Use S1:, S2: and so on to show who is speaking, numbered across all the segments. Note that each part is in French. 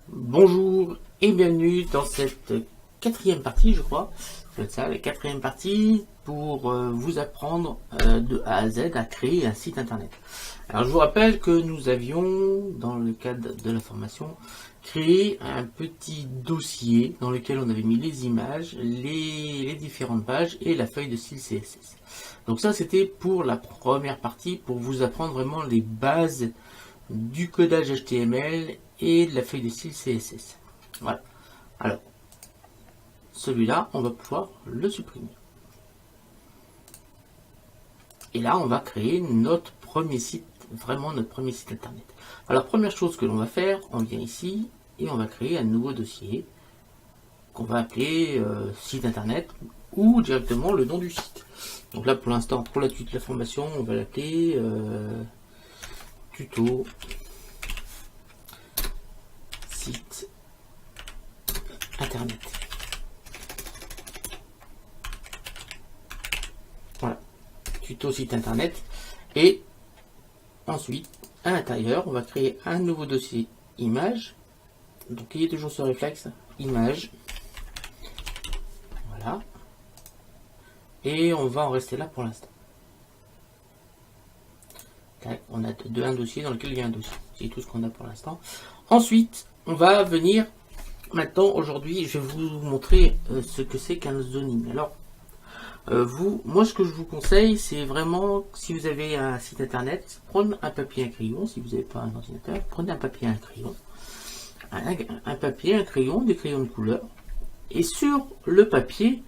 S1: Bonjour et bienvenue dans cette quatrième partie, je crois. C'est ça, la quatrième partie pour vous apprendre de A à Z à créer un site internet. Alors je vous rappelle que nous avions, dans le cadre de la formation, créé un petit dossier dans lequel on avait mis les images, les différentes pages et la feuille de style CSS. Donc ça c'était pour la première partie, pour vous apprendre vraiment les bases du codage HTML et de la feuille de style CSS. Voilà. Alors, celui-là, on va pouvoir le supprimer. Et là, on va créer notre premier site, vraiment notre premier site internet. Alors, première chose que l'on va faire, on vient ici et on va créer un nouveau dossier qu'on va appeler site internet ou directement le nom du site. Donc là, pour l'instant, pour la suite de la formation, on va l'appeler tuto site internet. Voilà, tuto site internet. Et ensuite, à l'intérieur, on va créer un nouveau dossier image. Donc il y a toujours ce réflexe, image. Voilà. Et on va en rester là pour l'instant. On a un dossier dans lequel il y a un dossier. C'est tout ce qu'on a pour l'instant. Ensuite, on va venir maintenant, aujourd'hui, je vais vous montrer ce que c'est qu'un zoning. Alors, moi, ce que je vous conseille, c'est vraiment, si vous avez un site internet, prenez un papier et un crayon. Si vous n'avez pas un ordinateur, prenez un papier et un crayon. Un papier, un crayon, des crayons de couleur. Et sur le papier,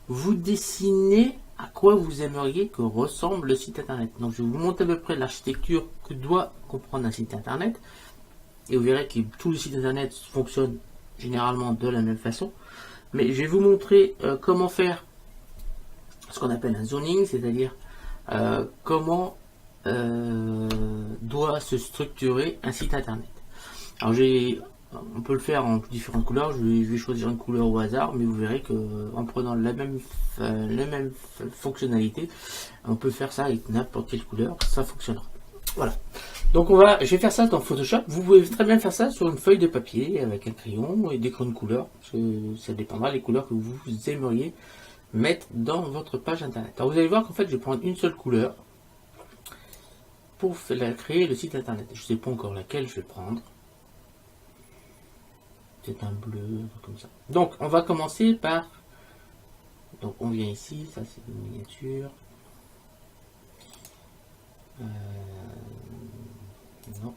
S1: vous dessinez à quoi vous aimeriez que ressemble le site internet. Donc, je vais vous montrer à peu près l'architecture que doit comprendre un site internet. Et vous verrez que tous les sites internet fonctionnent généralement de la même façon. Mais je vais vous montrer comment faire ce qu'on appelle un zoning, c'est-à-dire comment doit se structurer un site internet. Alors on peut le faire en différentes couleurs, je vais choisir une couleur au hasard, mais vous verrez que en prenant la même fonctionnalité, on peut faire ça avec n'importe quelle couleur, ça fonctionnera. Voilà. Donc je vais faire ça dans Photoshop. Vous pouvez très bien faire ça sur une feuille de papier avec un crayon et des crayons de couleur. Ça dépendra des couleurs que vous aimeriez mettre dans votre page internet. Alors vous allez voir qu'en fait je vais prendre une seule couleur pour créer le site internet. Je ne sais pas encore laquelle je vais prendre. C'est un bleu, comme ça. Donc on va commencer par... Donc on vient ici, ça c'est une miniature. Non.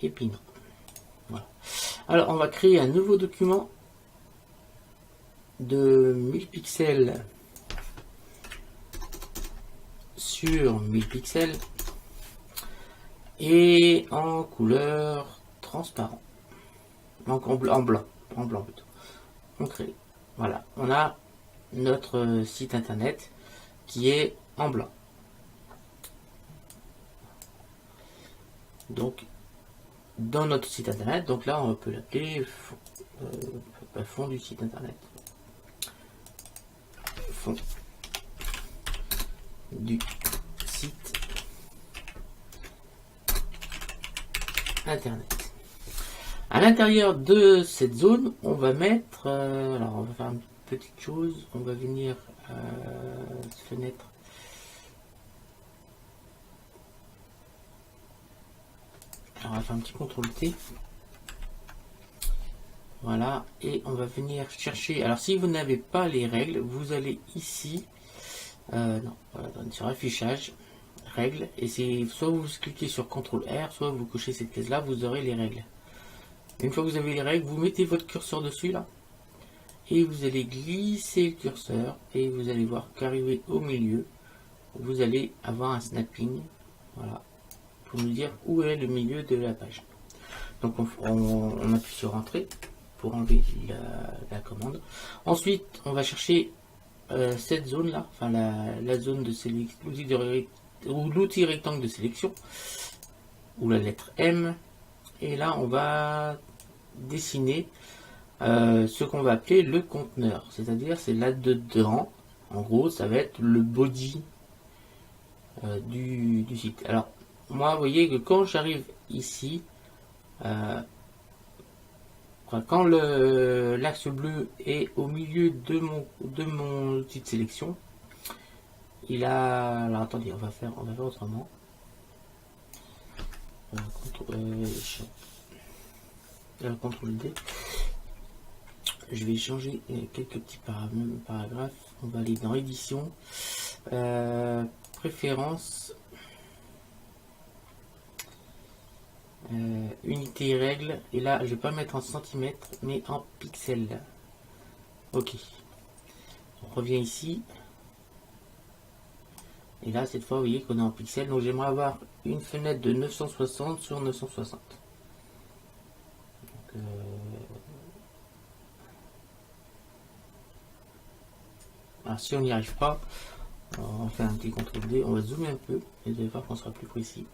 S1: Et puis non. Voilà. Alors on va créer un nouveau document de 1000 pixels sur 1000 pixels et en couleur transparent. Donc en blanc plutôt. On crée. Voilà, on a notre site internet qui est en blanc. Donc dans notre site internet, donc là on peut l'appeler fond du site internet. Fond du site internet. À l'intérieur de cette zone, on va mettre, alors on va faire une petite chose, on va venir fenêtre. Alors on va faire un petit contrôle T. Voilà, et on va venir chercher. Alors si vous n'avez pas les règles, vous allez ici, non, voilà, sur affichage, règles, et c'est soit vous cliquez sur CTRL R, soit vous cochez cette case là, vous aurez les règles. Une fois que vous avez les règles, vous mettez votre curseur dessus là, et vous allez glisser le curseur, et vous allez voir qu'arrivé au milieu, vous allez avoir un snapping, voilà, pour nous dire où est le milieu de la page. Donc on appuie sur entrée pour enlever la commande. Ensuite, on va chercher cette zone là, enfin la zone de sélection, l'outil rectangle de sélection, ou la lettre M, et là on va dessiner ce qu'on va appeler le conteneur, c'est-à-dire c'est là-dedans, en gros ça va être le body du site. Alors moi vous voyez que quand j'arrive ici, Quand l'axe bleu est au milieu de mon outil de sélection, il a... Alors attendez, on va faire autrement. CTRL D. Je vais changer quelques petits paragraphes. On va aller dans édition, préférences, unité et règles. Et là, je vais pas mettre en centimètres, mais en pixels. Ok. On revient ici. Et là, cette fois, vous voyez qu'on est en pixels. Donc, j'aimerais avoir une fenêtre de 960 sur 960. Donc, alors, si on n'y arrive pas, on fait un petit CTRL D. On va zoomer un peu. Et vous allez voir qu'on sera plus précis.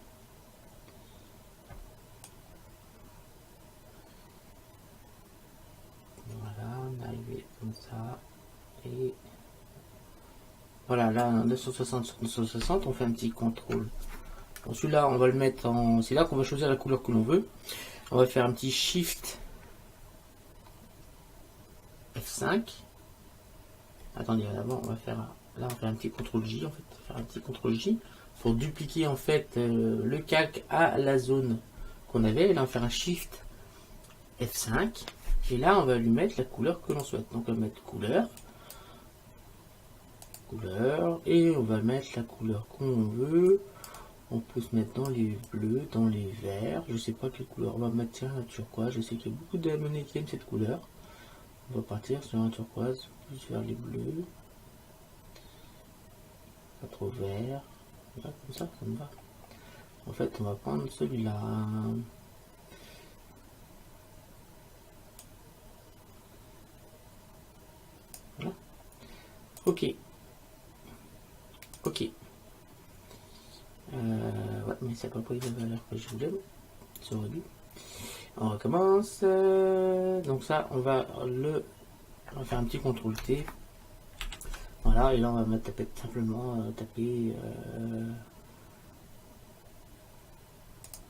S1: Voilà, on est arrivé comme ça. Et voilà, là, 960 sur 960, on fait un petit contrôle. Bon, celui-là, on va le mettre en... C'est là qu'on va choisir la couleur que l'on veut. On va faire un petit Shift F5. Attendez, d'abord, on va faire... Là, on va faire un petit CTRL J, en fait. Faire un petit CTRL J pour dupliquer, en fait, le calque à la zone qu'on avait. Et là, on va faire un Shift F5. Et là, on va lui mettre la couleur que l'on souhaite. Donc, on va mettre couleur. Et on va mettre la couleur qu'on veut. On peut se mettre dans les bleus, dans les verts. Je sais pas quelle couleur. On va mettre tiens, un turquoise. Je sais qu'il y a beaucoup de monnaies qui aiment cette couleur. On va partir sur un turquoise, plus vers les bleus. Pas trop vert. Là, comme ça me va. En fait, on va prendre celui-là. Voilà. Ok. Ok. Ouais, mais c'est pas pris la valeur que je voulais. Ça aurait dû. On recommence. Donc ça, on va faire un petit CTRL T. Voilà, et là on va taper simplement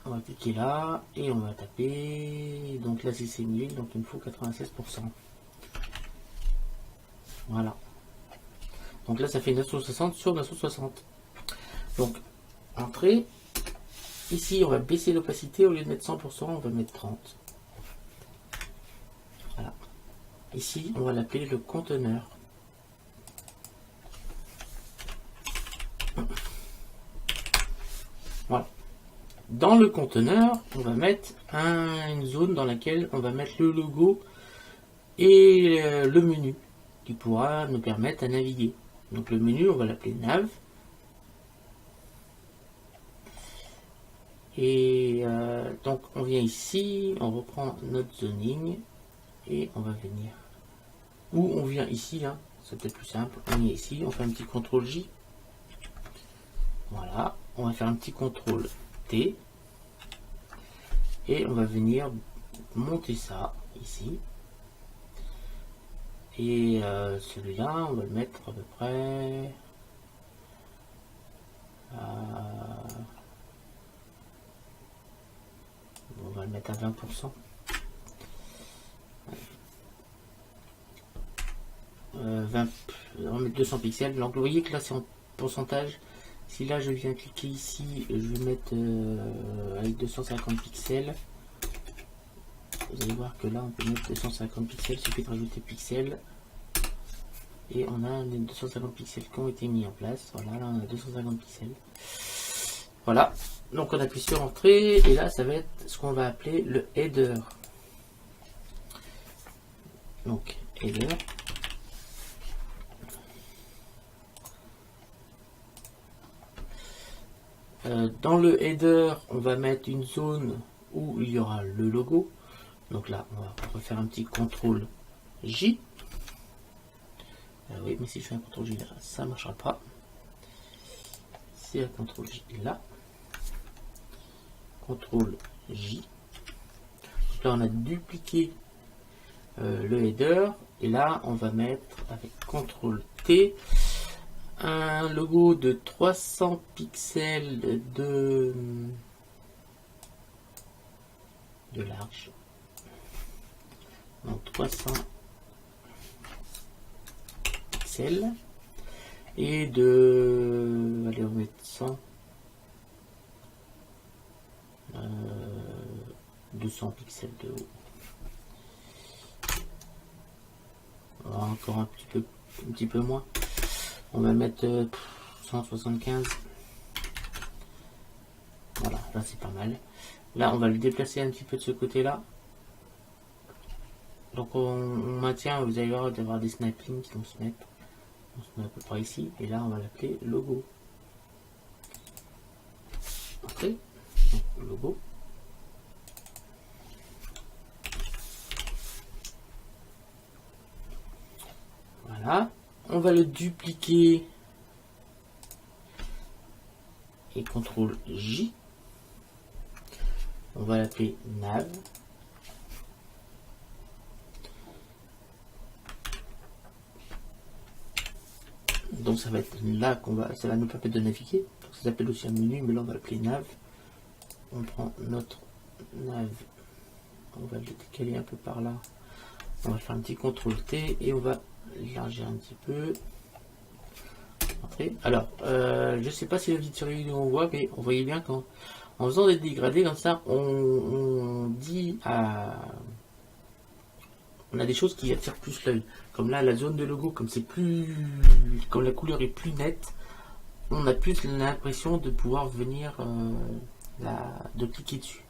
S1: on va cliquer là et on va taper. Donc là c'est 1000, donc il me faut 96%. Voilà. Donc là ça fait 960 sur 960. Donc entrée. Ici on va baisser l'opacité, au lieu de mettre 100%, on va mettre 30. Voilà. Ici on va l'appeler le conteneur. Voilà. Dans le conteneur, on va mettre une zone dans laquelle on va mettre le logo et le menu qui pourra nous permettre à naviguer. Donc le menu, on va l'appeler nav. Et donc on vient ici, on reprend notre zoning et on va venir. Ou on vient ici, là, c'est peut-être plus simple. On vient ici, on fait un petit CTRL J. Voilà, on va faire un petit CTRL T. Et on va venir monter ça ici. Et celui-là, on va le mettre à peu près on va le mettre à 20%. 20, on va mettre 200 pixels. Donc vous voyez que là c'est en pourcentage. Si là je viens cliquer ici, je vais mettre avec 250 pixels. Vous allez voir que là on peut mettre 250 pixels, il suffit de rajouter pixels. Et on a les 250 pixels qui ont été mis en place. Voilà, là on a 250 pixels. Voilà, donc on appuie sur entrée et là ça va être ce qu'on va appeler le header. Donc header. Dans le header, on va mettre une zone où il y aura le logo. Donc là, on va refaire un petit CTRL J. Oui, mais si je fais un CTRL J là, ça ne marchera pas. C'est un CTRL J là. CTRL J. Donc là, on a dupliqué le header. Et là, on va mettre avec CTRL T un logo de 300 pixels de de large. Donc 300 pixels. Et de... Allez, on va mettre 100. 200 pixels de haut. Encore un petit peu moins. On va mettre 175. Voilà, là c'est pas mal. Là on va le déplacer un petit peu de ce côté là. Donc on maintient, vous allez voir d'avoir des snappings qui vont se mettre. On se met à peu près ici. Et là on va l'appeler logo. Ok. Donc, logo. Voilà. On va le dupliquer. Et CTRL J. On va l'appeler nav. Donc ça va être là ça va nous permettre de naviguer. Donc ça s'appelle aussi un menu, mais là on va l'appeler nav. On prend notre nav, on va le décaler un peu par là. On va faire un petit CTRL T et on va élargir un petit peu. Alors, je sais pas si la petite vidéo on voit, mais on voyait bien qu'en faisant des dégradés comme ça, on dit à... On a des choses qui attirent plus l'œil. Comme là, la zone de logo, comme c'est plus... Comme la couleur est plus nette, on a plus l'impression de pouvoir venir... de cliquer dessus.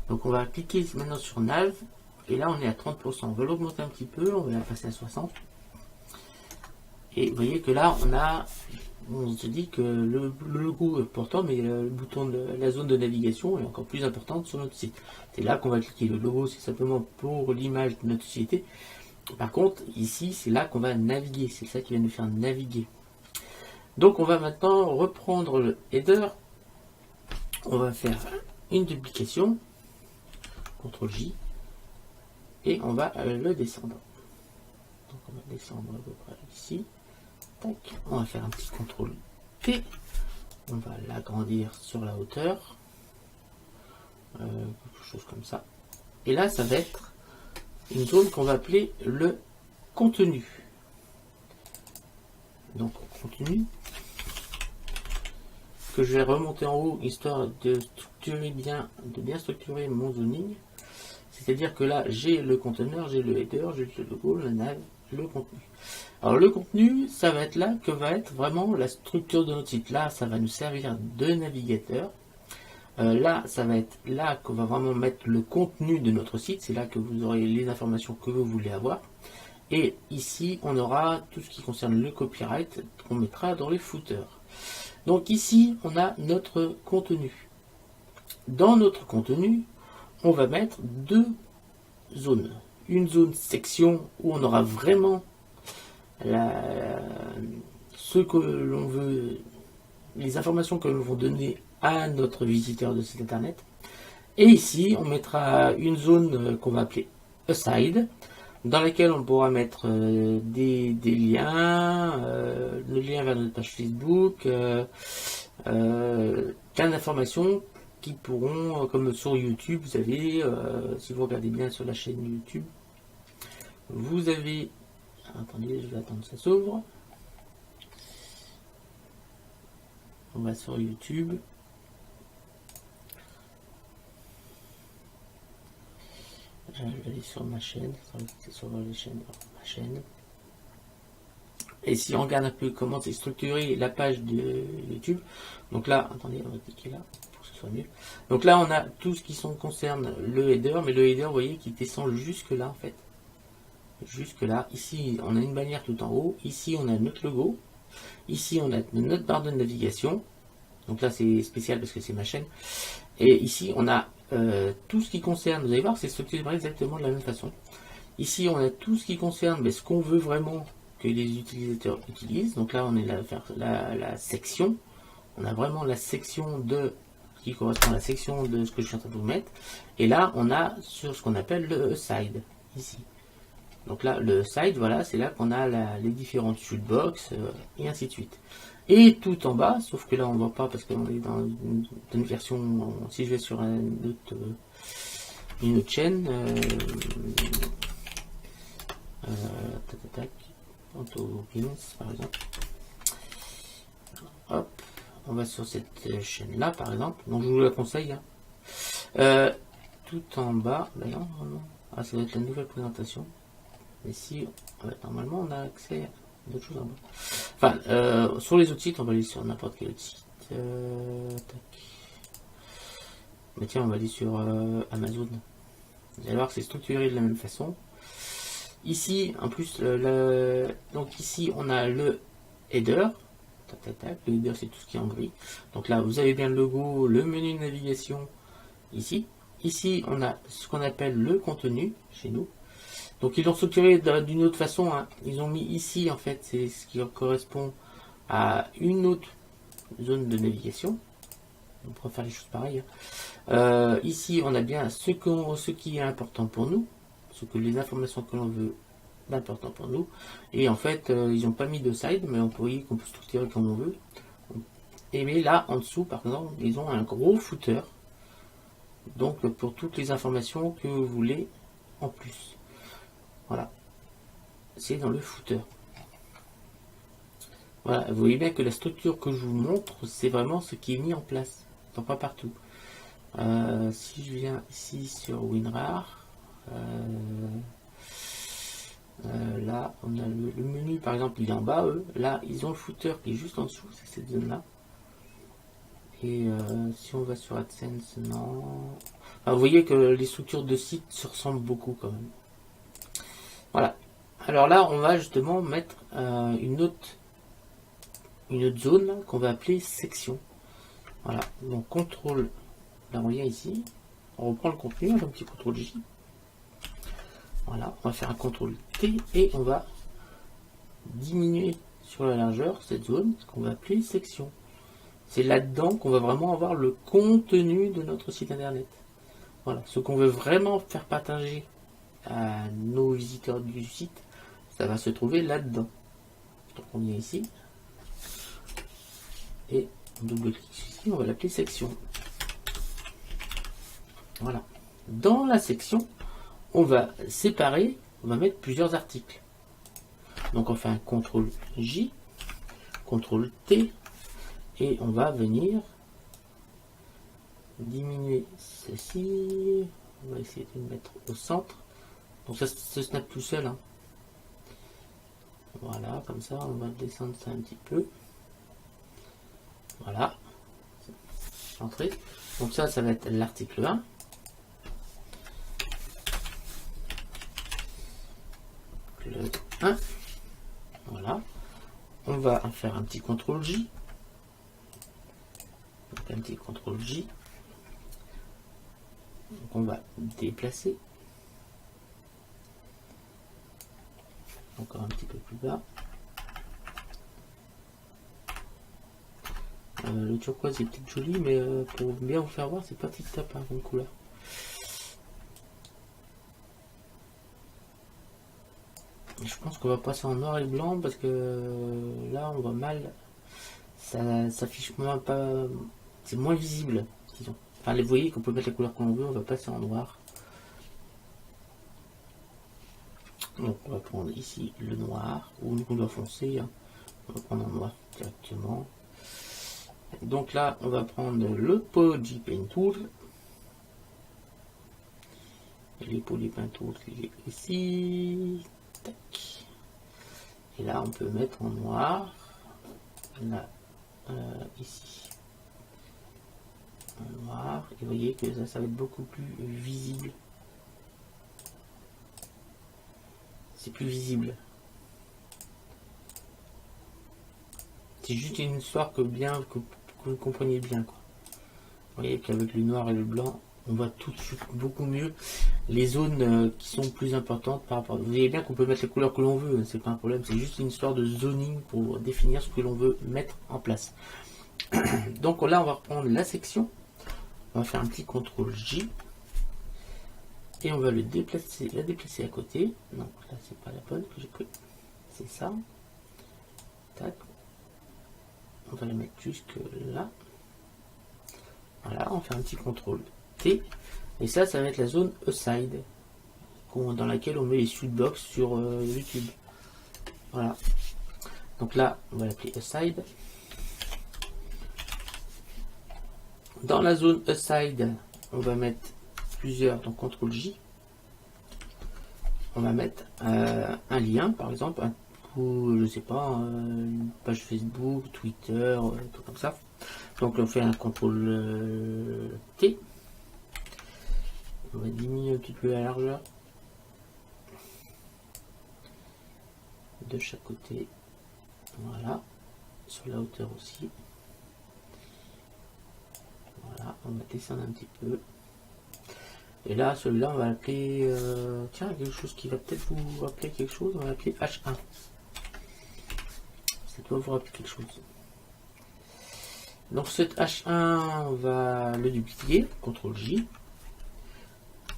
S1: Donc on va cliquer maintenant sur nav, et là on est à 30%. On va l'augmenter un petit peu, on va la passer à 60%. Et vous voyez que là on se dit que le logo est important, mais le bouton de la zone de navigation est encore plus importante sur notre site. C'est là qu'on va cliquer. Le logo c'est simplement pour l'image de notre société. Par contre ici c'est là qu'on va naviguer, c'est ça qui va nous faire naviguer. Donc on va maintenant reprendre le header. On va faire une duplication, CTRL J, et on va le descendre. Donc on va descendre à peu près ici. Tac. On va faire un petit CTRL T. On va l'agrandir sur la hauteur. Quelque chose comme ça. Et là, ça va être une zone qu'on va appeler le contenu. Donc contenu, que je vais remonter en haut histoire de bien structurer mon zoning. C'est-à-dire que là j'ai le conteneur, j'ai le header, j'ai le logo, le nav, le contenu. Alors le contenu, ça va être là que va être vraiment la structure de notre site. Là, ça va nous servir de navigateur. Là, ça va être là qu'on va vraiment mettre le contenu de notre site. C'est là que vous aurez les informations que vous voulez avoir. Et ici, on aura tout ce qui concerne le copyright qu'on mettra dans les footers. Donc ici, on a notre contenu. Dans notre contenu, on va mettre deux zones. Une zone section où on aura vraiment ce que l'on veut, les informations que l'on veut donner à notre visiteur de site internet. Et ici, on mettra une zone qu'on va appeler aside, dans laquelle on pourra mettre des liens, le lien vers notre page Facebook, plein d'informations qui pourront, comme sur YouTube, vous avez, si vous regardez bien sur la chaîne YouTube, vous avez, attendez, je vais attendre que ça s'ouvre. On va sur YouTube. Je vais aller sur ma chaîne, sur les chaînes, ma chaîne. Et si on regarde un peu comment c'est structuré la page de YouTube, donc là, attendez, on va cliquer là pour que ce soit mieux. Donc là, on a tout ce qui concerne le header, mais le header, vous voyez, qui descend jusque là en fait. Jusque là. Ici, on a une bannière tout en haut. Ici, on a notre logo. Ici, on a notre barre de navigation. Donc là, c'est spécial parce que c'est ma chaîne. Et ici, on a tout ce qui concerne, vous allez voir, c'est structuré exactement de la même façon. Ici, on a tout ce qui concerne ce qu'on veut vraiment que les utilisateurs utilisent. Donc là, on est là faire la section. On a vraiment la section de qui correspond à la section de ce que je suis en train de vous mettre. Et là, on a sur ce qu'on appelle le side, ici. Donc là, le side, voilà, c'est là qu'on a les différentes shootbox et ainsi de suite. Et tout en bas, sauf que là on ne voit pas parce qu'on est dans une version, si je vais sur un autre, une autre chaîne. Auto pins par exemple. Hop, on va sur cette chaîne là par exemple. Donc je vous la conseille. Hein. Tout en bas, d'ailleurs, ah, ça doit être la nouvelle présentation. Mais si, normalement, on a accès à d'autres choses en bas. Enfin, sur les autres sites, on va aller sur n'importe quel autre site. Tac. Mais tiens, on va aller sur Amazon. Vous allez voir que c'est structuré de la même façon. Ici, en plus, donc ici, on a le header. Tac, tac, tac. Le header, c'est tout ce qui est en gris. Donc là, vous avez bien le logo, le menu de navigation ici. Ici, on a ce qu'on appelle le contenu chez nous. Donc, ils l'ont structuré d'une autre façon. Hein. Ils ont mis ici, en fait, c'est ce qui correspond à une autre zone de navigation. On pourra faire les choses pareilles. Hein. Ici, on a bien ce qui est important pour nous, les informations que l'on veut d'important pour nous. Et en fait, ils n'ont pas mis de side, mais on peut structurer comme on veut. Et mais là, en dessous, par exemple, ils ont un gros footer. Donc pour toutes les informations que vous voulez en plus. Voilà. C'est dans le footer. Voilà, vous voyez bien que la structure que je vous montre, c'est vraiment ce qui est mis en place. Donc pas partout. Si je viens ici sur WinRAR, là on a le menu par exemple, il est en bas, eux. Là, ils ont le footer qui est juste en dessous, c'est cette zone-là. Et si on va sur AdSense, non. Enfin, vous voyez que les structures de site se ressemblent beaucoup quand même. Voilà. Alors là, on va justement mettre une autre zone qu'on va appeler section. Voilà. Donc contrôle. Là, on vient ici. On reprend le contenu, un petit contrôle J. Voilà. On va faire un contrôle T et on va diminuer sur la largeur cette zone, ce qu'on va appeler section. C'est là-dedans qu'on va vraiment avoir le contenu de notre site internet. Voilà, ce qu'on veut vraiment faire partager à nos visiteurs du site, ça va se trouver là-dedans. Donc on vient ici et on double-clique ici, on va l'appeler section. Voilà. Dans la section, on va séparer, on va mettre plusieurs articles. Donc on fait un CTRL J, CTRL T, et on va venir diminuer ceci. On va essayer de le mettre au centre. Donc ça se snap tout seul. Hein. Voilà, comme ça, on va descendre ça un petit peu. Voilà. Entrée. Donc ça va être l'article 1. Le 1. Voilà. On va faire un petit CTRL J. Donc un petit CTRL J. Donc on va déplacer. Encore un petit peu plus bas. Le turquoise est peut-être joli, mais pour bien vous faire voir, c'est pas tip top hein, comme couleur. Je pense qu'on va passer en noir et blanc parce que là on voit mal. Ça s'affiche moins pas. C'est moins visible, disons. Enfin, vous voyez qu'on peut mettre la couleur qu'on veut, on va passer en noir. Donc on va prendre ici le noir ou une couleur foncée. Hein. On va prendre en noir directement. Donc là, on va prendre le Poly Paint Tool. Les Poly Paint Tool, il est ici. Tac. Et là, on peut mettre en noir. Là, ici. En noir. Et vous voyez que ça va être beaucoup plus visible. C'est plus visible. C'est juste une histoire que vous compreniez bien. Quoi. Vous voyez qu'avec le noir et le blanc, on voit tout de suite beaucoup mieux les zones qui sont plus importantes par rapport. Vous voyez bien qu'on peut mettre les couleurs que l'on veut, hein, c'est pas un problème, c'est juste une histoire de zoning pour définir ce que l'on veut mettre en place. Donc là, on va reprendre la section, on va faire un petit CTRL J et on va la déplacer à côté. Non, là c'est pas la bonne que j'ai pris, c'est ça. Tac. On va la mettre jusque là. Voilà, on fait un petit CTRL T. Et ça va être la zone aside, dans laquelle on met les shootbox sur YouTube. Voilà. Donc là, on va l'appeler aside. Dans la zone aside, on va mettre plusieurs, donc CTRL J. On va mettre un lien, par exemple, ou je sais pas, une page Facebook, Twitter, tout comme ça. Donc on fait un CTRL T. On va diminuer un petit peu la largeur de chaque côté. Voilà, sur la hauteur aussi. Voilà, on va descendre un petit peu. Et là, celui-là, on va l'appeler... tiens, quelque chose qui va peut-être vous rappeler quelque chose. On va l'appeler H1. Ça doit vous rappeler quelque chose. Donc cet H1, on va le dupliquer. CTRL J.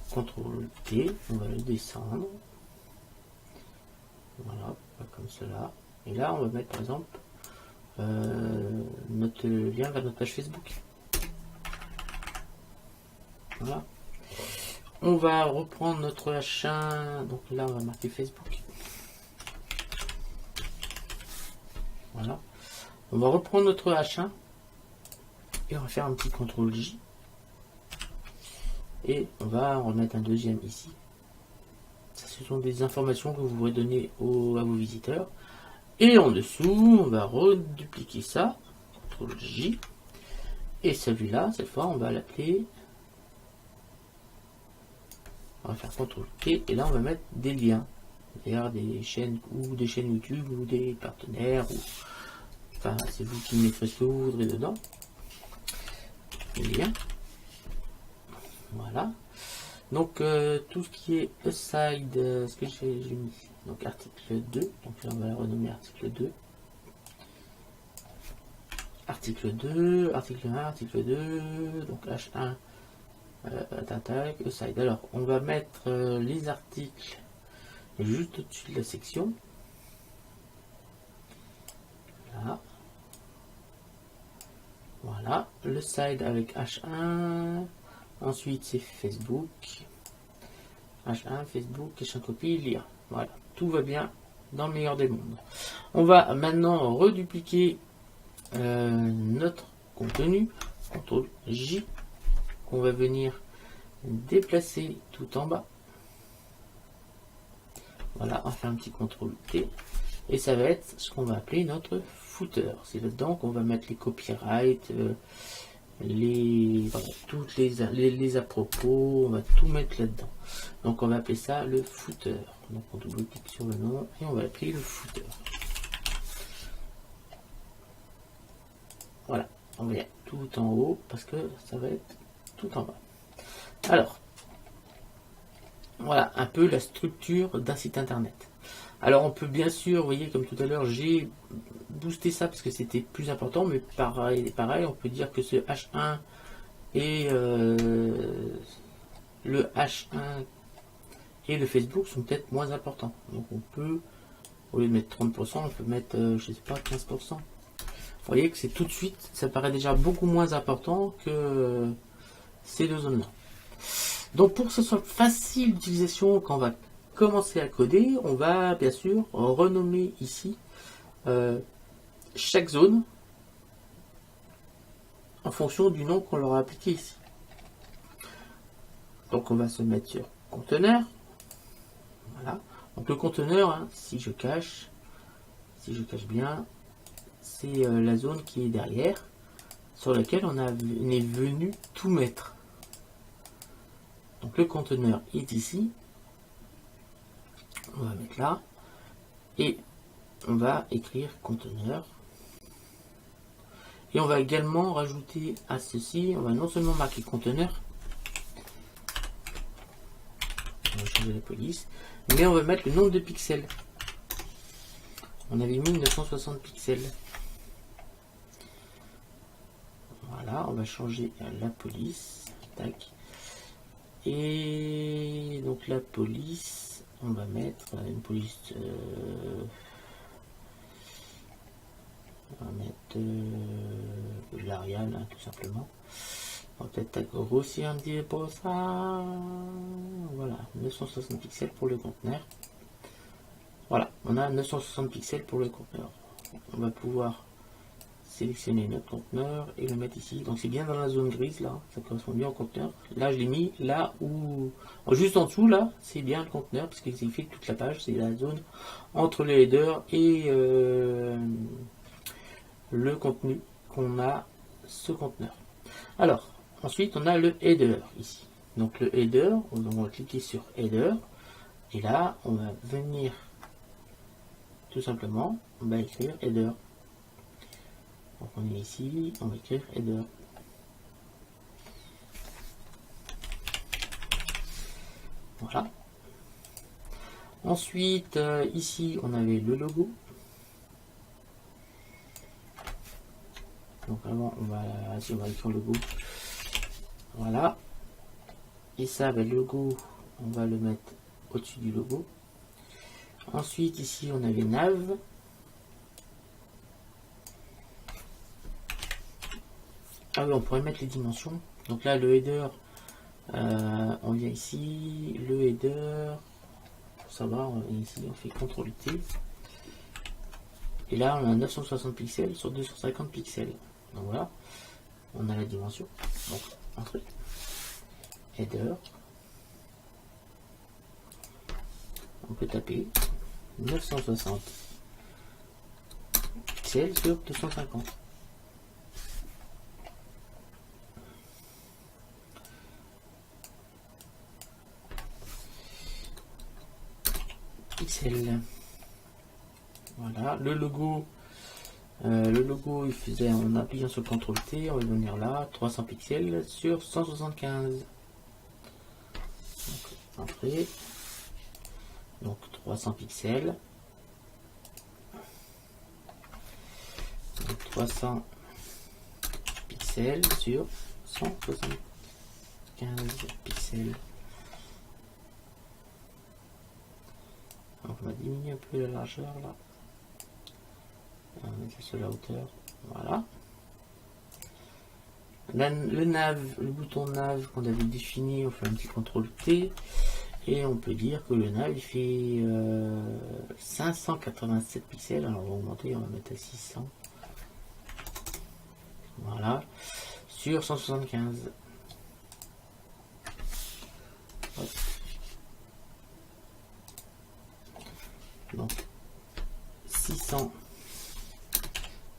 S1: CTRL T. On va le descendre. Voilà, comme cela. Et là, on va mettre par exemple notre lien vers notre page Facebook. Voilà. On va reprendre notre H1. Donc là, on va marquer Facebook. Voilà. On va reprendre notre H1 et on va faire un petit CTRL J. Et on va en remettre un deuxième ici. Ça, ce sont des informations que vous pourrez donner à vos visiteurs. Et en dessous, on va redupliquer ça. CTRL J. Et celui-là, cette fois, on va l'appeler... On va faire CTRL T. Et là, on va mettre des liens vers des chaînes ou des chaînes YouTube ou des partenaires. Ou... Enfin, c'est vous qui mettrez ce que vous voudrez dedans. Les liens. Voilà. Donc, tout ce qui est aside, ce que j'ai mis. Donc, article 2. Donc, là, on va le renommer article 2. Article 2, article 1, article 2. Donc, H1. Aside. Alors, on va mettre les articles juste au-dessus de la section. Là. Voilà. Le side avec H1. Ensuite, c'est Facebook. H1, Facebook, cache copie, lire. Voilà. Tout va bien dans le meilleur des mondes. On va maintenant redupliquer notre contenu. CTRL J. On va venir déplacer tout en bas. Voilà, on fait un petit CTRL T. Et ça va être ce qu'on va appeler notre footer. C'est là-dedans qu'on va mettre les copyrights, toutes les à propos, on va tout mettre là-dedans. Donc on va appeler ça le footer. Donc on double-clique sur le nom et on va appeler le footer. Voilà, on va tout en haut parce que ça va être tout en bas. Alors, voilà un peu la structure d'un site internet. Alors on peut bien sûr, vous voyez comme tout à l'heure, j'ai boosté ça parce que c'était plus important, mais pareil, on peut dire que ce H1 et le H1 et le Facebook sont peut-être moins importants. Donc on peut, au lieu de mettre 30%, on peut mettre, je sais pas, 15%. Vous voyez que c'est tout de suite, ça paraît déjà beaucoup moins important que ces deux zones-là. Donc pour que ce soit facile d'utilisation quand on va commencer à coder, on va bien sûr renommer ici chaque zone en fonction du nom qu'on leur a appliqué ici. Donc on va se mettre sur conteneur. Voilà. Donc le conteneur, hein, si je cache bien, c'est la zone qui est derrière, sur laquelle on est venu tout mettre. Donc le conteneur est ici. On va mettre là. Et on va écrire conteneur. Et on va également rajouter à ceci, on va non seulement marquer conteneur, on va changer la police, mais on va mettre le nombre de pixels. On avait mis 960 pixels. Voilà, on va changer la police. Tac. Et donc la police, on va mettre une police. On va mettre l'Arial, hein, tout simplement. On va peut-être grossir un petit peu ça. Voilà, 960 pixels pour le conteneur. Voilà, on a 960 pixels pour le conteneur. On va pouvoir sélectionner notre conteneur et le mettre ici. Donc c'est bien dans la zone grise là, ça correspond bien au conteneur. Là je l'ai mis là où, juste en dessous là, c'est bien le conteneur parce qu'il fait toute la page, c'est la zone entre le header et le contenu qu'on a ce conteneur. Alors ensuite on a le header ici. Donc le header, on va cliquer sur header et là on va venir tout simplement, on va écrire header. Donc on est ici, on va écrire header. Voilà. Ensuite, ici, on avait le logo. Donc avant, on va écrire le logo. Voilà. Et ça, le logo, on va le mettre au-dessus du logo. Ensuite, ici, on avait nav. Ah oui, on pourrait mettre les dimensions. Donc là, le header, on vient ici, le header, pour savoir, ici, on fait CTRL-T. Et là, on a 960 pixels sur 250 pixels. Donc voilà, on a la dimension. Donc, entrée, header. On peut taper 960 pixels sur 250. Pixels. Voilà, le logo il faisait en appuyant sur CTRL T, on va venir là, 300 pixels sur 175. Donc, entrée. Donc 300 pixels. Donc, 300 pixels sur 175 pixels. Donc on va diminuer un peu la largeur là. On va mettre sur la hauteur. Voilà. Là, le nav, le bouton nav qu'on avait défini, on fait un petit CTRL T. Et on peut dire que le nav il fait 587 pixels. Alors on va augmenter, on va mettre à 600. Voilà. Sur 175. Hop. Donc 600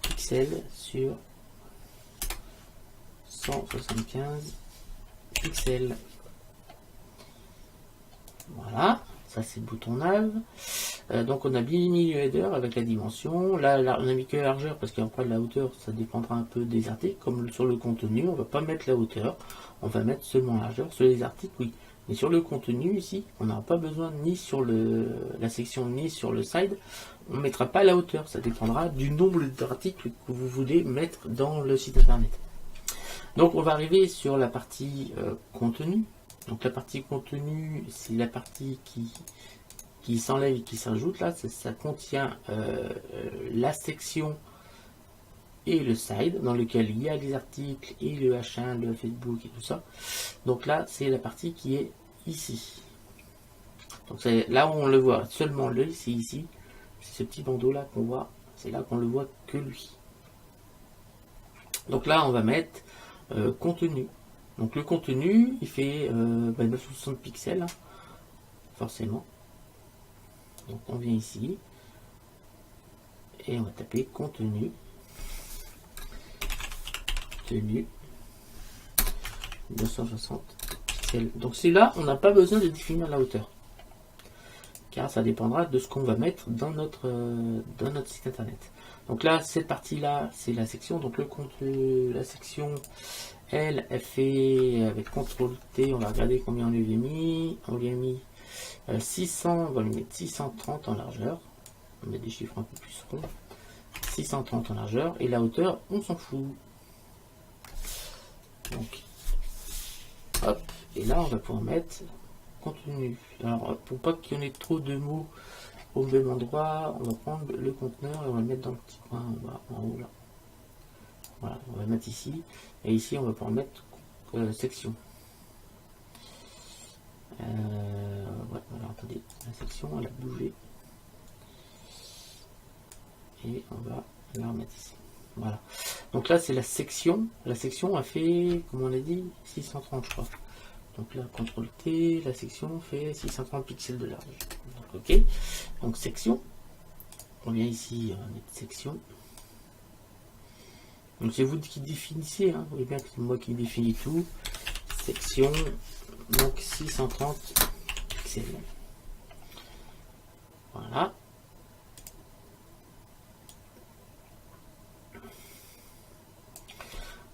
S1: pixels sur 175 pixels. Voilà, ça c'est le bouton nav. Donc on a bien mis le header avec la dimension. Là, on a mis que la largeur parce qu'après la hauteur ça dépendra un peu des articles. Comme sur le contenu, on va pas mettre la hauteur, on va mettre seulement la largeur. Sur les articles, oui. Mais sur le contenu ici, on n'aura pas besoin ni sur la section ni sur le side. On ne mettra pas la hauteur, ça dépendra du nombre d'articles que vous voulez mettre dans le site internet. Donc on va arriver sur la partie contenu. Donc la partie contenu, c'est la partie qui s'enlève et qui s'ajoute. Là, ça contient la section et le side, dans lequel il y a les articles et le H1, le Facebook et tout ça. Donc là, c'est la partie qui est ici. Donc là où on le voit seulement l'œil, c'est ici. C'est ce petit bandeau là qu'on voit. C'est là qu'on le voit que lui. Donc là, on va mettre contenu. Donc le contenu, il fait 960 pixels, hein, forcément. Donc on vient ici et on va taper contenu. Contenu 260 pixels. Donc c'est là, on n'a pas besoin de définir la hauteur, car ça dépendra de ce qu'on va mettre dans notre site internet. Donc là, cette partie-là, c'est la section. Donc le contenu, la section, elle fait avec CTRL T, on va regarder combien on lui a mis. On lui a mis 600, on va lui mettre 630 en largeur. On met des chiffres un peu plus ronds. 630 en largeur. Et la hauteur, on s'en fout. Donc, hop. Et là, on va pouvoir mettre contenu. Alors, pour pas qu'il y en ait trop de mots au même endroit, on va prendre le conteneur et on va le mettre dans le petit coin en bas, en haut là. Voilà, on va mettre ici. Et ici, on va pouvoir mettre section. Ouais, alors attendez, la section elle a bougé. Et on va la remettre ici. Voilà. Donc là c'est la section. La section a fait, comme on l'a dit, 630 je crois. Donc là, CTRL T, la section fait 630 pixels de large. Donc ok. Donc section. On vient ici, on va mettre section. Donc c'est vous qui définissez, hein. Vous voyez bien que c'est moi qui définis tout. Section, donc 630 pixels. Voilà.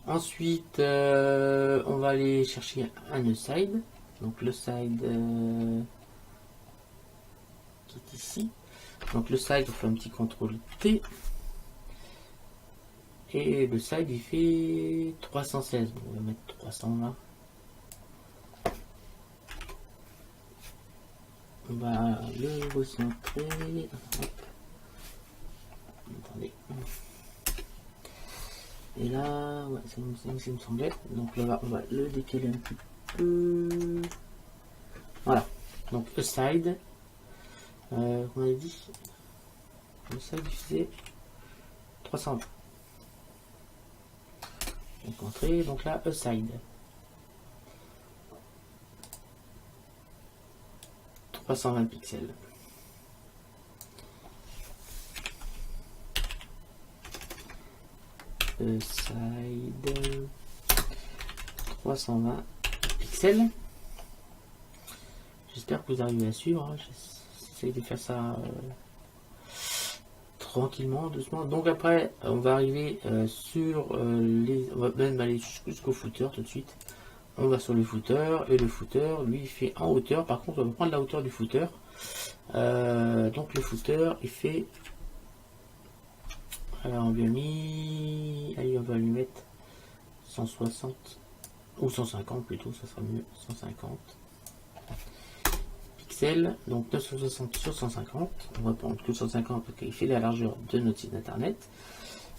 S1: Ensuite, on va aller chercher un side. Donc le side qui est ici. Donc le side, on fait un petit CTRL T. Et le side, il fait 316. Bon, on va mettre 320. On va le recentrer. Hop. Attendez. Et là, ouais, ça me semblait. Donc là, on va le décaler un petit peu. Voilà. Donc le side. On a dit. Le side, il faisait 320. Donc entrée, donc là, aside. 320 pixels. Aside. 320 pixels. J'espère que vous arrivez à suivre. Hein. J'essaie de faire ça tranquillement, doucement. Donc après, on va arriver sur les... On va même aller jusqu'au footer tout de suite. On va sur le footer, et le footer, lui, il fait en hauteur. Par contre, on va prendre la hauteur du footer. Donc le footer, il fait... Alors on lui a mis... Allez, on va lui mettre 160, ou 150 plutôt, ça sera mieux, 150 pixels. Donc 960 sur 150. On va prendre que 150 parce qu'il fait la largeur de notre site internet.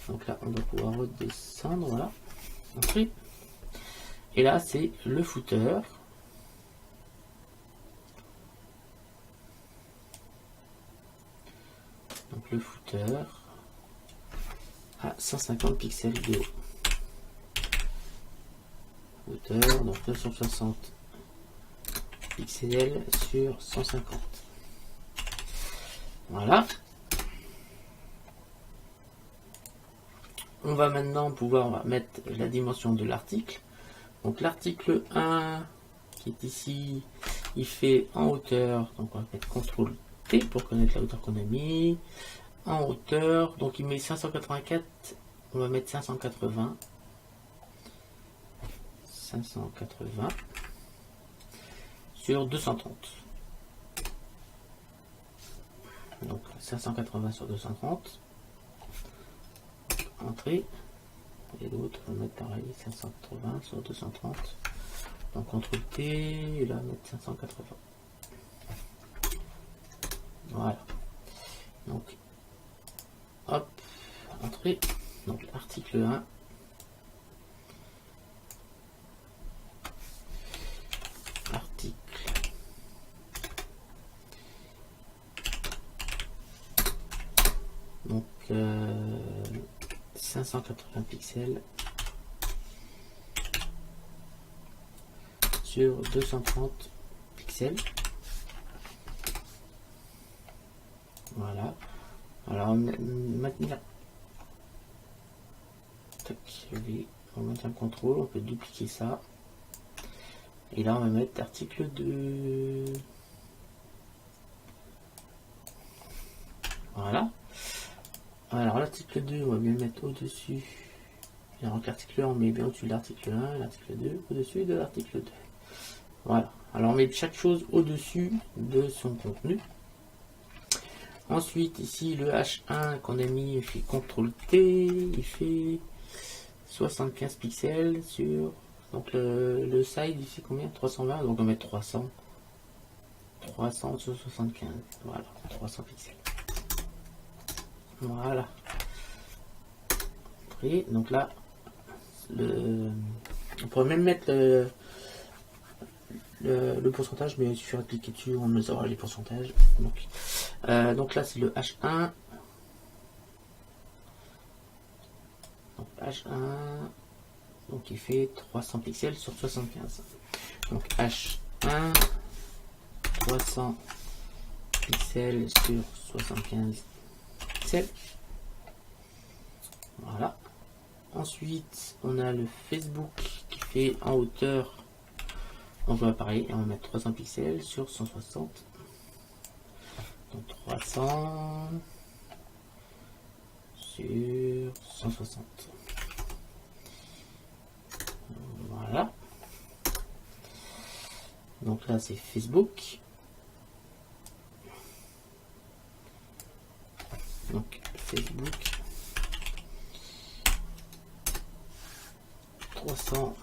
S1: Donc là, on va pouvoir redescendre, voilà. Ensuite, et là, c'est le footer. Donc le footer à 150 pixels de haut. Footer, donc 960 pixels sur 150. Voilà. On va maintenant pouvoir mettre la dimension de l'article. Donc l'article 1 qui est ici, il fait en hauteur, donc on va mettre CTRL T pour connaître la hauteur qu'on a mis. En hauteur, donc il met 584, on va mettre 580. 580 sur 230. Donc 580 sur 230. Entrée. Et l'autre, on va mettre pareil, 580 sur 230. Donc CTRL T, et là, mettre 580. Voilà. Donc, hop, entrée. Donc, article 1. Article. Donc, 580 pixels sur 230 pixels. Voilà. Alors maintenir. Tac, on va mettre un contrôle, on peut dupliquer ça. Et là on va mettre article 2. Voilà. Alors l'article 2, on va bien le mettre au-dessus. Alors l'article 1, on met bien au-dessus de l'article 1, l'article 2, au-dessus de l'article 2. Voilà. Alors on met chaque chose au-dessus de son contenu. Ensuite, ici, le H1 qu'on a mis, il fait CTRL T, il fait 75 pixels sur... Donc le side, il fait combien? 320, donc on va mettre 300. 300 sur 75. Voilà, 300 pixels. Voilà. Et donc là, On pourrait même mettre le pourcentage, mais il suffira de cliquer dessus, on nous aura les pourcentages. Donc là c'est le H1. Donc H1, donc il fait 300 pixels sur 75. Donc H1, 300 pixels sur 75 pixels. Voilà. Ensuite, on a le Facebook qui fait en hauteur. On va pareil, on va mettre 300 pixels sur 160. Donc 300 sur 160. Voilà. Donc là, c'est Facebook. Donc Facebook. 300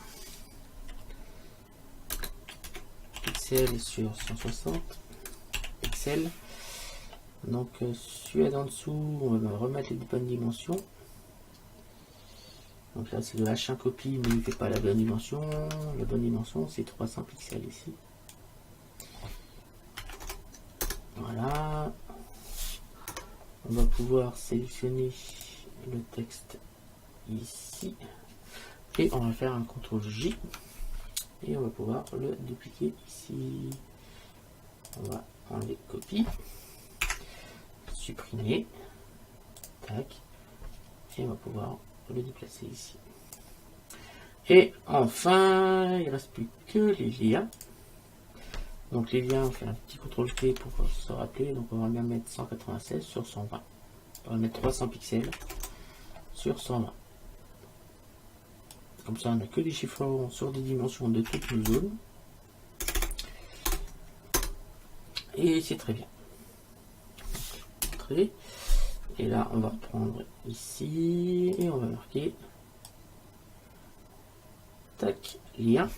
S1: pixels sur 160 pixels. Donc celui d'en dessous, on va remettre les bonnes dimensions. Donc là c'est le H1 copie, mais il ne fait pas la bonne dimension. La bonne dimension c'est 300 pixels ici. Voilà. On va pouvoir sélectionner le texte ici. Et on va faire un CTRL J. Et on va pouvoir le dupliquer ici. On va enlever copie. Supprimer. Tac. Et on va pouvoir le déplacer ici. Et enfin, il ne reste plus que les liens. Donc les liens, on fait un petit CTRL T pour se rappeler. Donc on va bien mettre 196 sur 120. On va mettre 300 pixels sur 120. Comme ça, on n'a que des chiffres sur des dimensions de toutes nos zones. Et c'est très bien. Et là, on va prendre ici et on va marquer tac, lien.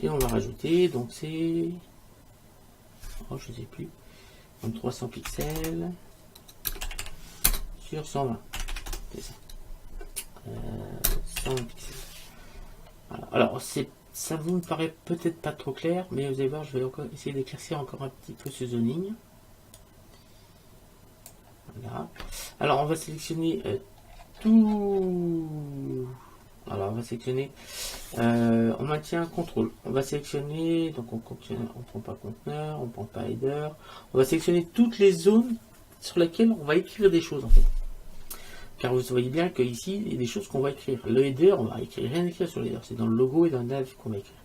S1: Et on va rajouter, donc c'est, oh, je sais plus, donc 300 pixels sur 120. C'est ça. 120 pixels. Voilà. Alors, ça vous me paraît peut-être pas trop clair, mais vous allez voir, je vais encore essayer d'éclaircir encore un petit peu ce zoning. Voilà. Alors, on va sélectionner tout. Alors, on va sélectionner. On maintient contrôle. On va sélectionner. Donc, on prend pas conteneur, on prend pas header. On va sélectionner toutes les zones sur lesquelles on va écrire des choses en fait. Car vous voyez bien qu'ici, il y a des choses qu'on va écrire. Le header, on va rien écrire sur le header. C'est dans le logo et dans le nav qu'on va écrire.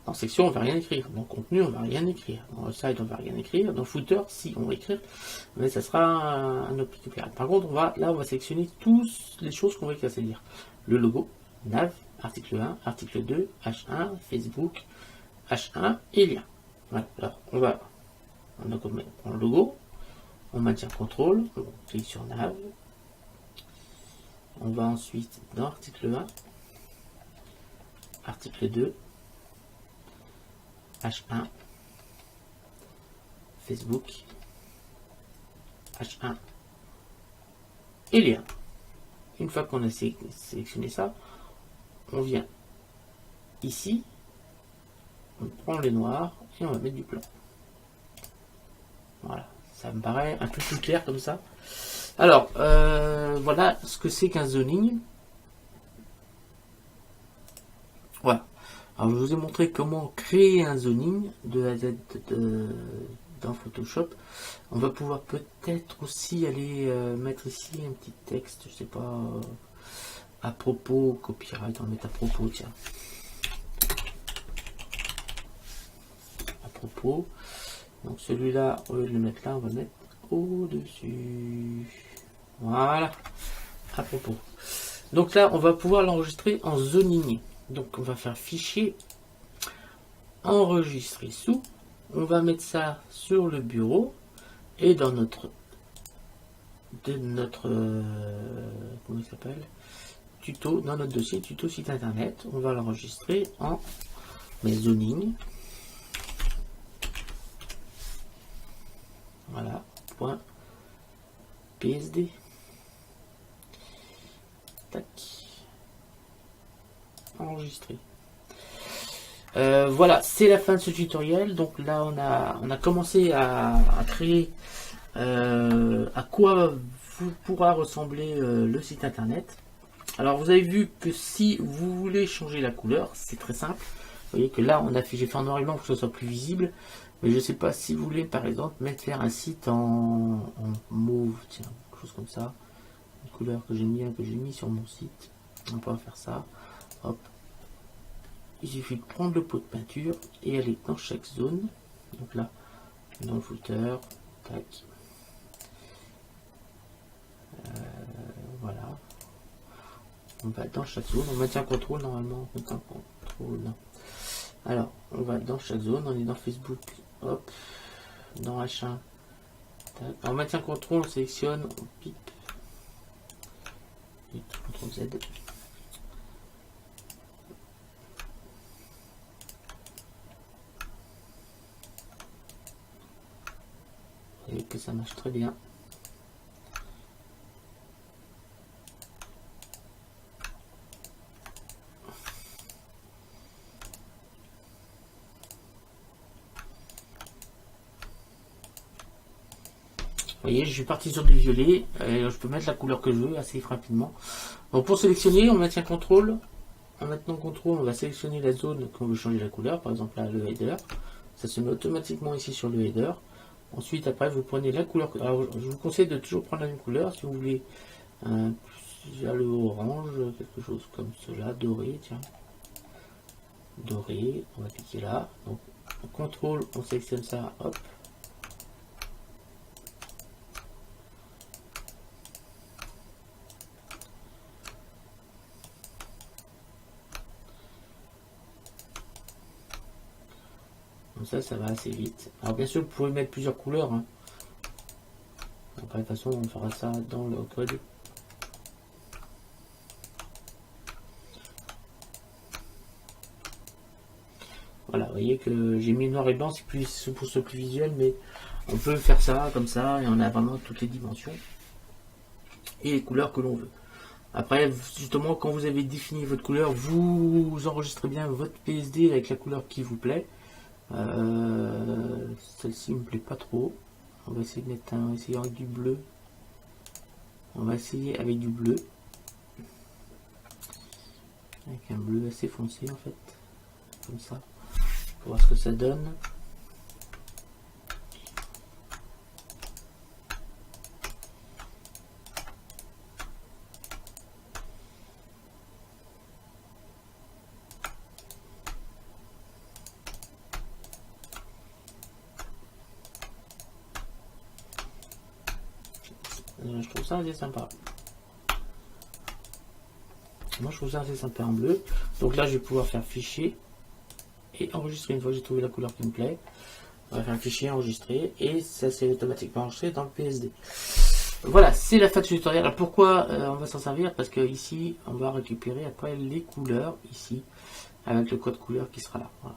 S1: Dans section, on va rien écrire. Dans contenu, on va rien écrire. Dans le site, on va rien écrire. Dans footer, si, on va écrire. Mais ça sera un autre petit période. Par contre, on va sélectionner toutes les choses qu'on va écrire. C'est-à-dire le logo, nav, article 1, article 2, H1, Facebook, H1 et lien. Voilà. Alors, on prend le logo. On maintient contrôle. On clique sur nav. On va ensuite dans article 1, article 2, H1, Facebook, H1 et lien. Une fois qu'on a sélectionné ça, on vient ici, on prend les noirs et on va mettre du blanc. Voilà, ça me paraît un peu plus clair comme ça. Alors, voilà ce que c'est qu'un zoning. Voilà. Alors, je vous ai montré comment créer un zoning de la Z dans Photoshop. On va pouvoir peut-être aussi aller mettre ici un petit texte, je sais pas, à propos, copyright, on va mettre à propos, tiens. À propos. Donc celui-là, au lieu de le mettre là, on va le mettre au-dessus. Voilà, à propos. Donc là, on va pouvoir l'enregistrer en zoning. Donc on va faire fichier, enregistrer sous. On va mettre ça sur le bureau et dans notre comment il s'appelle, tuto, dans notre dossier tuto site internet, on va l'enregistrer en zoning. Voilà, point PSD. Tac. enregistrer. Voilà, c'est la fin de ce tutoriel. Donc là, on a commencé à créer à quoi vous pourra ressembler le site internet. Alors vous avez vu que si vous voulez changer la couleur, c'est très simple. Vous voyez que là, j'ai fait en noir et blanc pour que ce soit plus visible. Mais je ne sais pas si vous voulez par exemple faire un site en mauve, tiens, quelque chose comme ça. Une couleur que j'ai mis sur mon site. On peut faire ça. Hop. Il suffit de prendre le pot de peinture et aller dans chaque zone. Donc là, dans le footer, tac. Voilà. On va dans chaque zone. On maintient contrôle normalement. On maintient contrôle. Non. Alors, on va dans chaque zone. On est dans Facebook. Hop. Dans H1. Tac. On maintient contrôle. On sélectionne. On pipe. Et CTRL Z. Vous voyez que ça marche très bien. Vous voyez, je suis parti sur du violet, et je peux mettre la couleur que je veux assez rapidement. Donc pour sélectionner, on maintient contrôle. En maintenant contrôle, on va sélectionner la zone qu'on veut changer la couleur, par exemple là le header. Ça se met automatiquement ici sur le header. Ensuite, après, vous prenez la couleur. Alors, je vous conseille de toujours prendre la même couleur. Si vous voulez le orange, quelque chose comme cela, doré, tiens. Doré, on va cliquer là. Donc, en contrôle, on sélectionne ça, hop. Comme ça va assez vite. Alors, bien sûr, vous pouvez mettre plusieurs couleurs. Hein. Après, de toute façon, on fera ça dans le code. Voilà, vous voyez que j'ai mis noir et blanc, c'est plus pour ce plus visuel, mais on peut faire ça comme ça et on a vraiment toutes les dimensions et les couleurs que l'on veut. Après, justement, quand vous avez défini votre couleur, vous enregistrez bien votre PSD avec la couleur qui vous plaît. Celle-ci me plaît pas trop. On va essayer de mettre essayer avec du bleu. On va essayer avec du bleu. Avec un bleu assez foncé en fait. Comme ça. Pour voir ce que ça donne. Je trouve ça assez sympa. Moi je trouve ça assez sympa en bleu. Donc là je vais pouvoir faire fichier et enregistrer une fois que j'ai trouvé la couleur qui me plaît. On va faire un fichier enregistré et ça c'est automatiquement enregistré dans le PSD. Voilà, c'est la fin du tutoriel. Alors pourquoi on va s'en servir? Parce que ici on va récupérer après les couleurs ici avec le code couleur qui sera là. Voilà.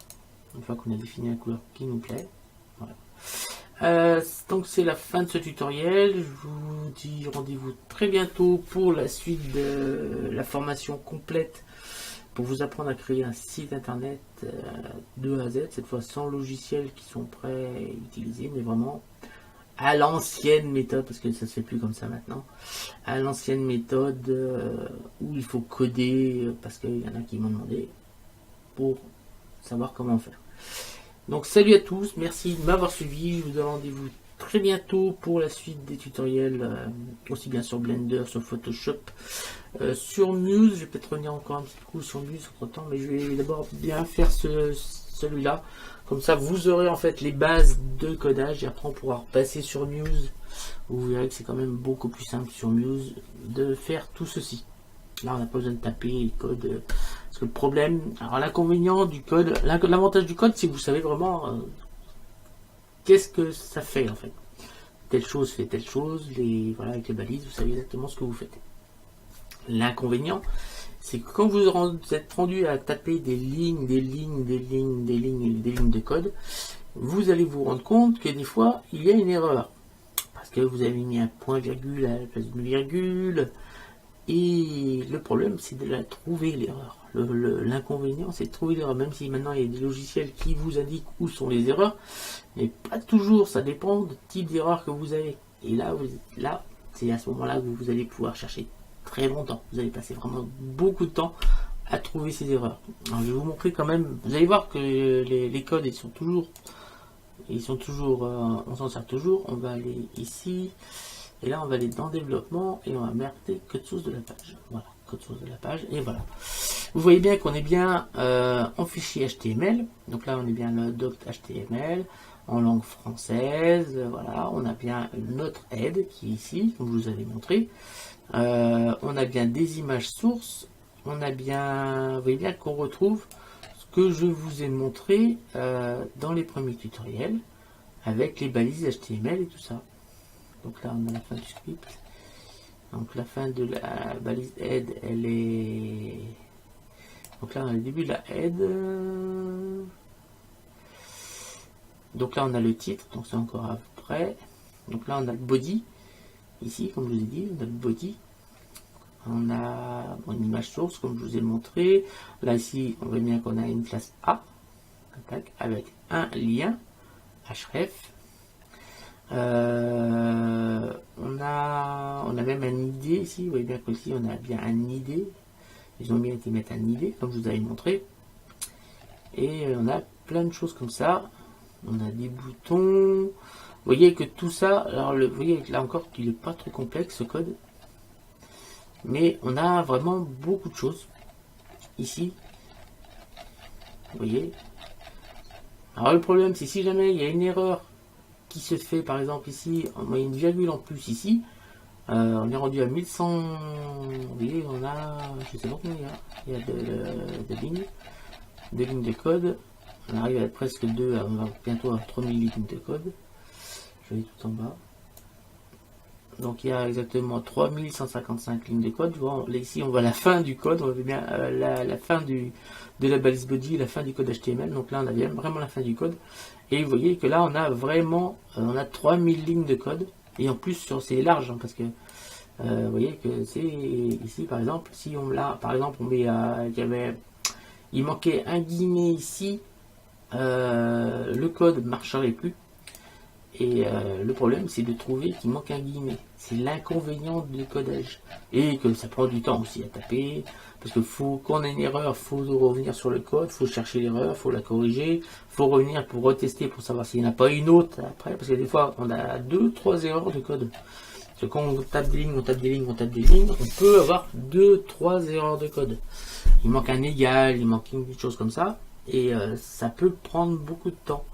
S1: Une fois qu'on a défini la couleur qui nous plaît. Voilà. Donc c'est la fin de ce tutoriel. Je vous dis rendez-vous très bientôt pour la suite de la formation complète pour vous apprendre à créer un site internet de A à Z, cette fois sans logiciels qui sont prêts à utiliser, mais vraiment à l'ancienne méthode, parce que ça se fait plus comme ça maintenant, à l'ancienne méthode où il faut coder, parce qu'il y en a qui m'ont demandé pour savoir comment faire. Donc salut à tous, merci de m'avoir suivi, je vous donne rendez-vous très bientôt pour la suite des tutoriels, aussi bien sur Blender, sur Photoshop, sur Muse. Je vais peut-être revenir encore un petit coup sur Muse entre temps, mais je vais d'abord bien faire celui-là, comme ça vous aurez en fait les bases de codage et après on pourra repasser sur Muse. Vous verrez que c'est quand même beaucoup plus simple sur Muse de faire tout ceci. Là on n'a pas besoin de taper les codes. Parce que le problème, alors l'inconvénient du code, l'avantage du code, c'est que vous savez vraiment qu'est-ce que ça fait en fait. Telle chose fait telle chose, voilà, avec les balises, vous savez exactement ce que vous faites. L'inconvénient, c'est que quand vous êtes rendu à taper des lignes de code, vous allez vous rendre compte que des fois, il y a une erreur. Parce que vous avez mis un point virgule à la place d'une virgule, et le problème, c'est de la trouver l'erreur. L'inconvénient, c'est de trouver l'erreur, même si maintenant il y a des logiciels qui vous indiquent où sont les erreurs, mais pas toujours, ça dépend du type d'erreur que vous avez. Et là, c'est à ce moment-là que vous allez pouvoir chercher très longtemps. Vous allez passer vraiment beaucoup de temps à trouver ces erreurs. Alors, je vais vous montrer quand même, vous allez voir que les codes, ils sont toujours, on s'en sert toujours. On va aller ici, et là on va aller dans développement, et on va marquer code source de la page. Voilà, code source de la page, et voilà. Vous voyez bien qu'on est bien en fichier HTML. Donc là, on est bien le doc HTML en langue française. Voilà, on a bien notre aide qui est ici, comme je vous avais montré. On a bien des images sources. On a bien, vous voyez bien qu'on retrouve ce que je vous ai montré dans les premiers tutoriels avec les balises HTML et tout ça. Donc là, on a la fin du script. Donc la fin de la balise aide, elle est... Donc là, on a le début de la head. Donc là, on a le titre. Donc c'est encore après. Donc là, on a le body. Ici, comme je vous ai dit, on a le body. On a une image source, comme je vous ai montré. Là, ici, on voit bien qu'on a une classe A. Avec un lien href. On a même un ID ici. Vous voyez bien qu'ici, on a bien un ID. Ils ont bien été mettre un ID, comme je vous avais montré. Et on a plein de choses comme ça. On a des boutons. Vous voyez que tout ça, alors vous voyez là encore qu'il n'est pas trop complexe ce code. Mais on a vraiment beaucoup de choses ici. Vous voyez. Alors le problème, c'est si jamais il y a une erreur qui se fait, par exemple ici, on a une virgule en plus ici. On est rendu à 1100. Vous voyez, on a, je sais pas combien il y a de lignes, de code. On arrive à presque 2, on va bientôt à 3000 lignes de code. Je vais tout en bas. Donc il y a exactement 3155 lignes de code. Là, ici, on voit la fin du code. On voit bien la fin de la balise body, la fin du code HTML. Donc là, on a bien vraiment la fin du code. Et vous voyez que là, on a vraiment, on a 3000 lignes de code. Et en plus, c'est large, hein, parce que vous voyez que c'est ici, par exemple, si on l'a, par exemple, on met, il manquait un guillemet ici, le code ne marcherait plus. Et le problème, c'est de trouver qu'il manque un guillemet. C'est l'inconvénient du codage. Et que ça prend du temps aussi à taper. Parce que quand on a une erreur, il faut revenir sur le code, il faut chercher l'erreur, il faut la corriger, il faut revenir pour retester pour savoir s'il n'y en a pas une autre après. Parce que des fois, on a 2-3 erreurs de code. Parce que quand on tape des lignes, on tape des lignes, on tape des lignes, on peut avoir 2-3 erreurs de code. Il manque un égal, il manque une chose comme ça. Et ça peut prendre beaucoup de temps.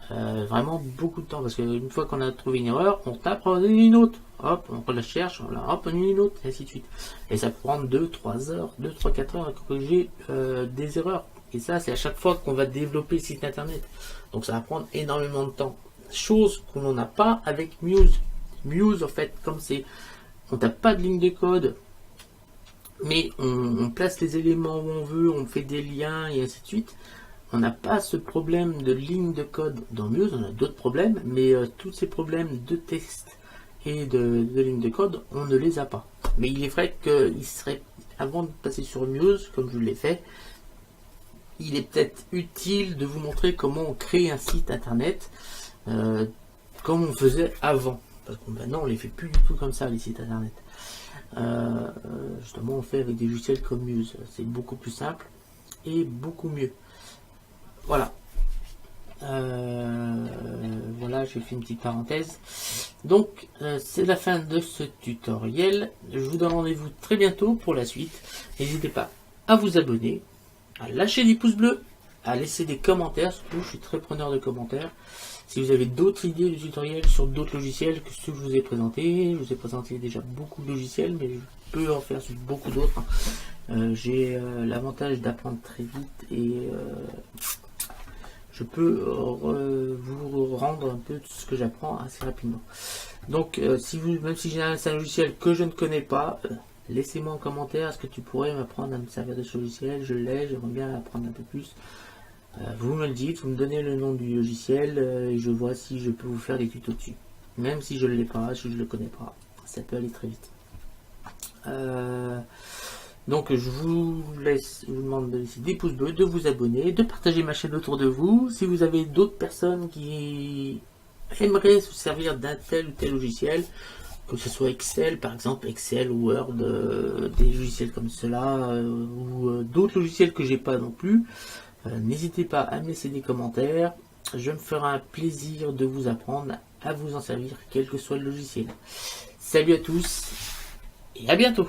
S1: Vraiment beaucoup de temps, parce qu'une fois qu'on a trouvé une erreur, on tape, on a une autre, hop, on la cherche, hop, on a une autre, et ainsi de suite. Et ça peut prendre 2-3 heures, 2-3-4 heures à corriger des erreurs. Et ça, c'est à chaque fois qu'on va développer le site internet. Donc ça va prendre énormément de temps. Chose qu'on n'a pas avec Muse. Muse, en fait, comme c'est, on tape pas de ligne de code, mais on place les éléments où on veut, on fait des liens, et ainsi de suite. On n'a pas ce problème de ligne de code dans Muse, on a d'autres problèmes, mais tous ces problèmes de texte et de ligne de code, on ne les a pas. Mais il est vrai qu'il serait, avant de passer sur Muse, comme je l'ai fait, il est peut-être utile de vous montrer comment on crée un site internet, comme on faisait avant. Parce que maintenant, on ne les fait plus du tout comme ça, les sites internet. Justement, on fait avec des logiciels comme Muse. C'est beaucoup plus simple et beaucoup mieux. Voilà. Voilà, j'ai fait une petite parenthèse. Donc, c'est la fin de ce tutoriel. Je vous donne rendez-vous très bientôt pour la suite. N'hésitez pas à vous abonner, à lâcher des pouces bleus, à laisser des commentaires. Surtout, je suis très preneur de commentaires. Si vous avez d'autres idées de tutoriels sur d'autres logiciels que ceux que je vous ai présentés, je vous ai présenté déjà beaucoup de logiciels, mais je peux en faire sur beaucoup d'autres. J'ai l'avantage d'apprendre très vite et je peux vous rendre un peu tout ce que j'apprends assez rapidement. Donc, même si j'ai un logiciel que je ne connais pas, laissez-moi en commentaire, est-ce que tu pourrais m'apprendre à me servir de ce logiciel? Je l'ai, j'aimerais bien apprendre un peu plus. Vous me le dites, vous me donnez le nom du logiciel et je vois si je peux vous faire des tutos dessus. Même si je ne l'ai pas, si je ne le connais pas, ça peut aller très vite. Donc je vous demande de laisser des pouces bleus, de vous abonner, de partager ma chaîne autour de vous. Si vous avez d'autres personnes qui aimeraient se servir d'un tel ou tel logiciel, que ce soit Excel par exemple, Excel, Word, des logiciels comme cela, ou d'autres logiciels que j'ai pas non plus, n'hésitez pas à me laisser des commentaires. Je me ferai un plaisir de vous apprendre à vous en servir, quel que soit le logiciel. Salut à tous et à bientôt.